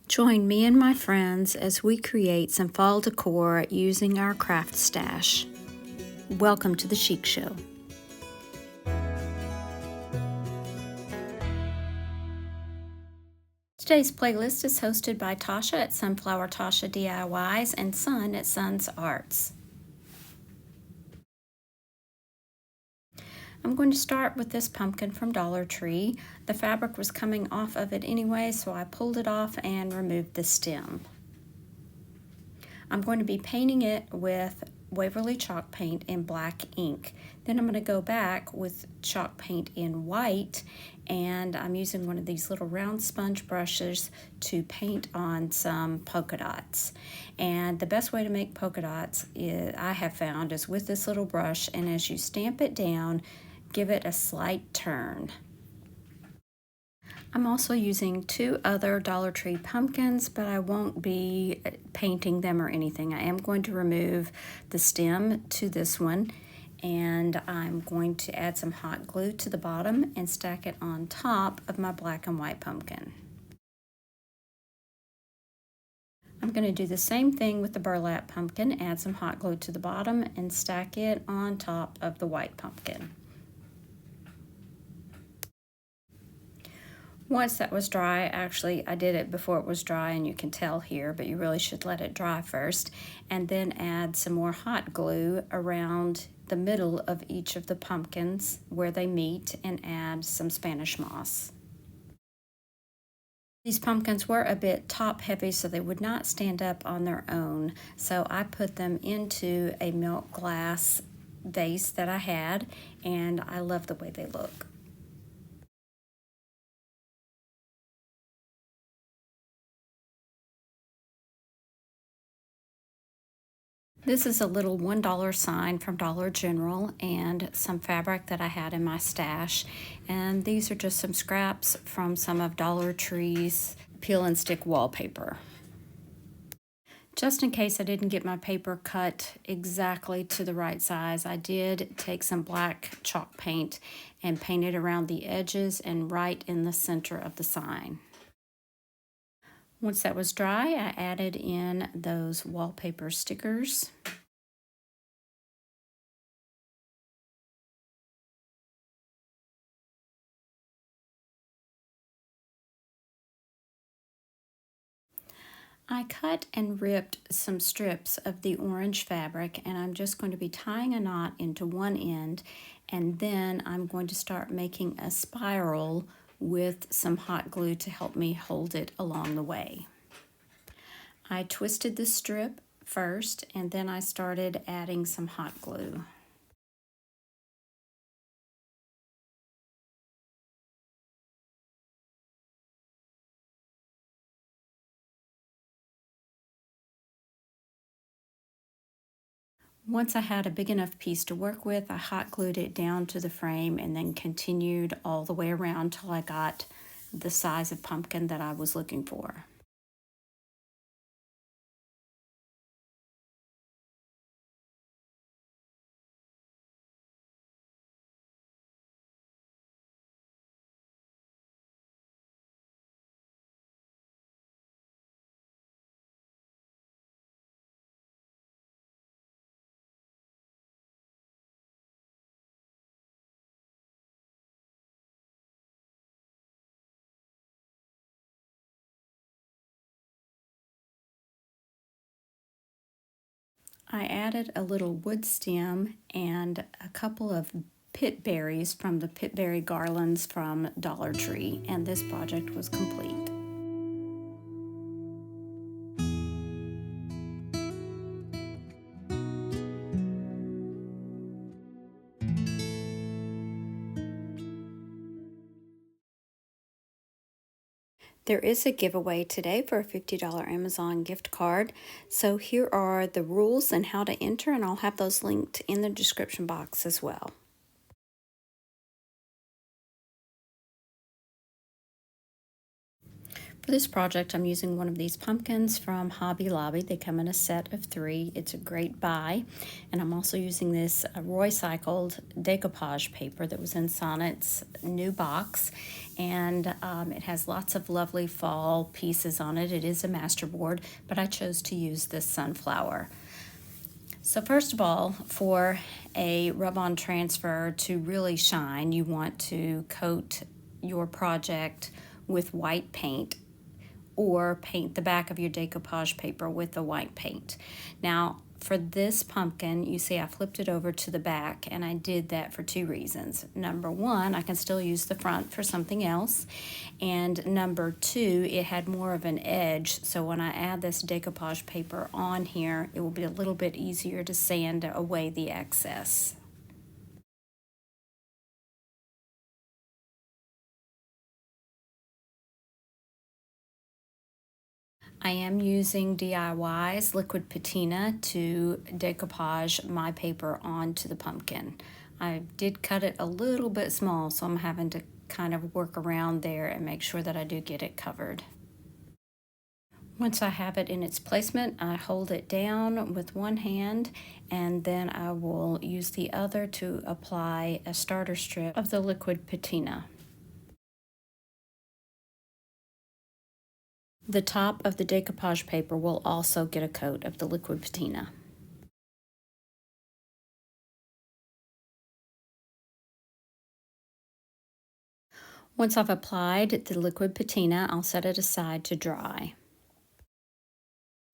Join me and my friends as we create some fall decor using our craft stash. Welcome to the Chic Show. Today's playlist is hosted by Tasha at Sunflower Tasha DIYs and Sun at Sun's Arts. I'm going to start with this pumpkin from Dollar Tree. The fabric was coming off of it anyway, so I pulled it off and removed the stem. I'm going to be painting it with Waverly chalk paint in black ink. Then I'm going to go back with chalk paint in white, and I'm using one of these little round sponge brushes to paint on some polka dots. And the best way to make polka dots I have found is with this little brush, and as you stamp it down, give it a slight turn. I'm also using two other Dollar Tree pumpkins, but I won't be painting them or anything. I am going to remove the stem to this one, and I'm going to add some hot glue to the bottom and stack it on top of my black and white pumpkin. I'm going to do the same thing with the burlap pumpkin, add some hot glue to the bottom and stack it on top of the white pumpkin. Once that was dry, actually I did it before it was dry and you can tell here, but you really should let it dry first, and then add some more hot glue around the middle of each of the pumpkins where they meet and add some Spanish moss. These pumpkins were a bit top heavy, so they would not stand up on their own, so I put them into a milk glass vase that I had, and I love the way they look. This is a little $1 sign from Dollar General and some fabric that I had in my stash. And these are just some scraps from some of Dollar Tree's peel and stick wallpaper. Just in case I didn't get my paper cut exactly to the right size, I did take some black chalk paint and paint it around the edges and right in the center of the sign. Once that was dry, I added in those wallpaper stickers. I cut and ripped some strips of the orange fabric, and I'm just going to be tying a knot into one end, and then I'm going to start making a spiral with some hot glue to help me hold it along the way. I twisted the strip first, and then I started adding some hot glue. Once I had a big enough piece to work with, I hot glued it down to the frame and then continued all the way around till I got the size of pumpkin that I was looking for. I added a little wood stem and a couple of pit berries from the pit berry garlands from Dollar Tree, and this project was complete. There is a giveaway today for a $50 Amazon gift card. So here are the rules and how to enter, and I'll have those linked in the description box as well. For this project, I'm using one of these pumpkins from Hobby Lobby. They come in a set of 3. It's a great buy. And I'm also using this recycled decoupage paper that was in Sonnet's new box. And it has lots of lovely fall pieces on it. It is a masterboard, but I chose to use this sunflower. So first of all, for a rub-on transfer to really shine, you want to coat your project with white paint or paint the back of your decoupage paper with the white paint. Now, for this pumpkin, you see I flipped it over to the back, and I did that for 2 reasons. Number 1, I can still use the front for something else, and number 2, it had more of an edge, so when I add this decoupage paper on here, it will be a little bit easier to sand away the excess. I am using DIY's liquid patina to decoupage my paper onto the pumpkin. I did cut it a little bit small, so I'm having to kind of work around there and make sure that I do get it covered. Once I have it in its placement, I hold it down with one hand, and then I will use the other to apply a starter strip of the liquid patina. The top of the decoupage paper will also get a coat of the liquid patina. Once I've applied the liquid patina, I'll set it aside to dry.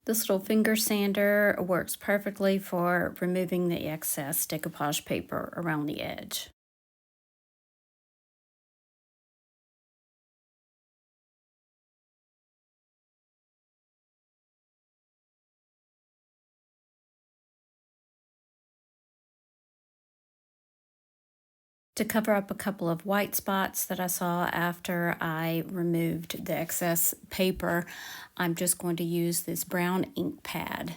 This little finger sander works perfectly for removing the excess decoupage paper around the edge. To cover up a couple of white spots that I saw after I removed the excess paper, I'm just going to use this brown ink pad.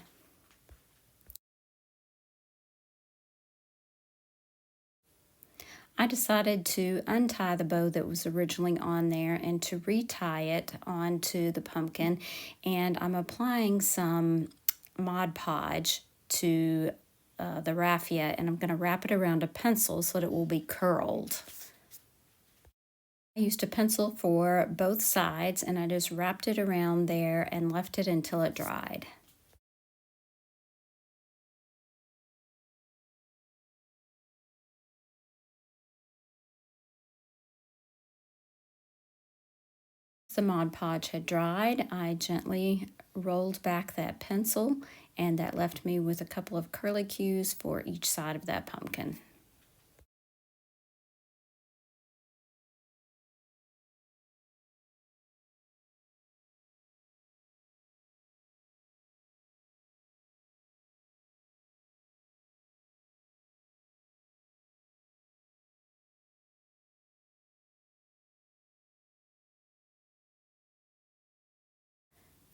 I decided to untie the bow that was originally on there and to retie it onto the pumpkin, and I'm applying some Mod Podge to the raffia, and I'm going to wrap it around a pencil so that it will be curled. I used a pencil for both sides, and I just wrapped it around there and left it until it dried. The Mod Podge had dried, I gently rolled back that pencil, and that left me with a couple of curlicues for each side of that pumpkin.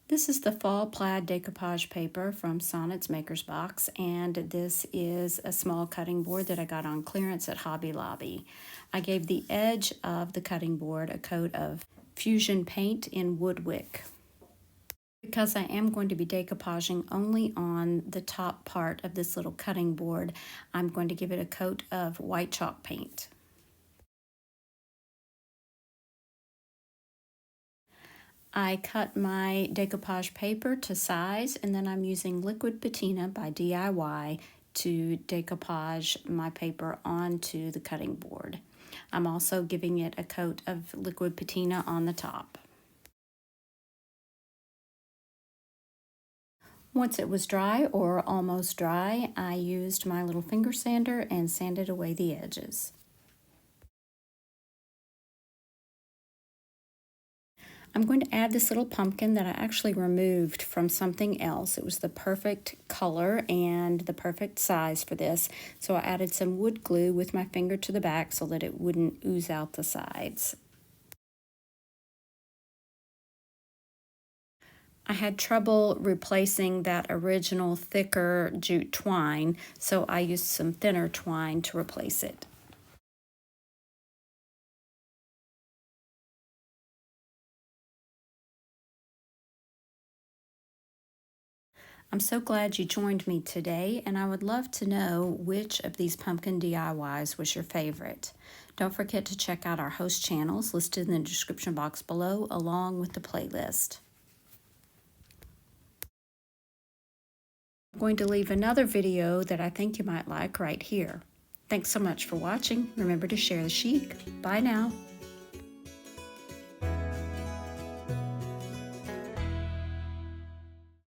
This is the Fall Plaid Decoupage paper from Sonnet's Maker's Box, and this is a small cutting board that I got on clearance at Hobby Lobby. I gave the edge of the cutting board a coat of Fusion paint in Woodwick. Because I am going to be decoupaging only on the top part of this little cutting board, I'm going to give it a coat of white chalk paint. I cut my decoupage paper to size, and then I'm using liquid patina by DIY to decoupage my paper onto the cutting board. I'm also giving it a coat of liquid patina on the top. Once it was dry or almost dry, I used my little finger sander and sanded away the edges. I'm going to add this little pumpkin that I actually removed from something else. It was the perfect color and the perfect size for this, so I added some wood glue with my finger to the back so that it wouldn't ooze out the sides. I had trouble replacing that original thicker jute twine, so I used some thinner twine to replace it. I'm so glad you joined me today, and I would love to know which of these pumpkin DIYs was your favorite. Don't forget to check out our host channels listed in the description box below, along with the playlist. I'm going to leave another video that I think you might like right here. Thanks so much for watching. Remember to share the chic. Bye now.